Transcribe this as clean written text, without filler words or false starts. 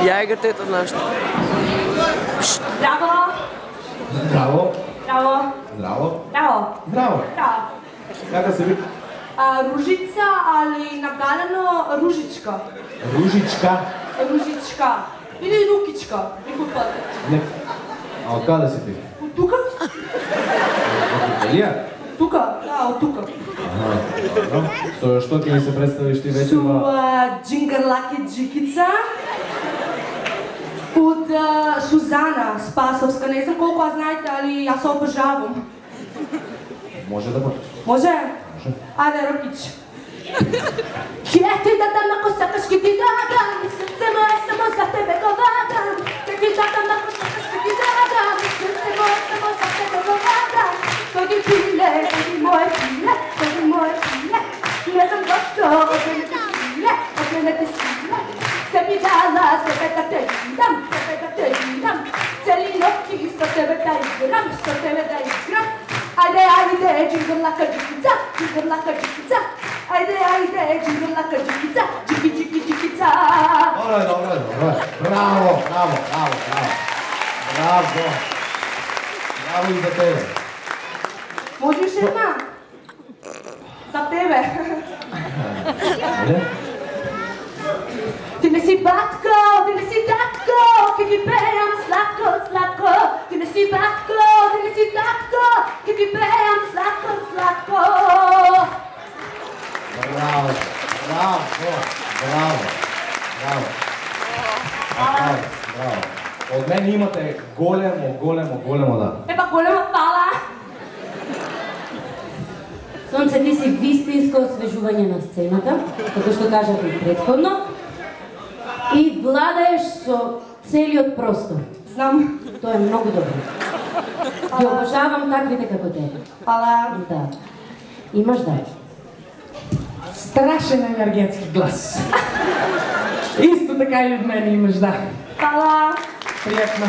Я играте нещо. Здраво! Здраво! Здраво! Здраво! Здраво! Здраво! Здраво! Как да се вика? Ружица, али нагалено Ружичка. Ружичка. Ружичка. Или Рукичка. Никой път. Не. А откъде си ти? От тука? От Италия? Тука? Да, от тука. Добро. Що ти ми се представиш ти вече? Джингърлаки Джикица. От Сузана Спасовска. Не знам колко аз знаете, али аз се обожавам. Може да бъде. Може? Може. Айде, Ръкич. Хиети да дам, ако сакаш ки ти дадам, сърце мое само за тебе го вадам. Ке ти дадам, ако сакаш ки ти дадам, сърце мое само за тебе го вадам. Тоги пиле, тоги мое пиле, тоги мое пиле. Не знам защо, от мене те стиле, от мене те стиле. Се ми дала, с тебе да те видам, с тебе да те видам. Цели нощи с тебе да играм, с тебе да играм. Айде, айде, джингърлака джикица, джингърлака джикица. Айде, айде, джингърлака джикица, джики, джики, джикица. Добре, добре, добре. Браво, браво, браво, браво. Браво. Браво и за тебе. Може ли ще една? За тебе. Айде. Ти не си батко, ти не си татко, ке ти пеям сладко, сладко. Ти не си батко, ти не си татко, ке ти пеям сладко, сладко. Браво, браво, браво, браво. Браво, браво. От мен имате големо да. Епа голема пала. Сонце, ти си вистинско освежување на сцената, како што кажав и предходно, и владаеш со целиот простор. Знам. Тоа е многу добро. Ги обожавам таквите како тебе. Пала. Да. Имаш да. Страшен енергетски глас. Исто така и от мен имаш, да. Пала. Приятно.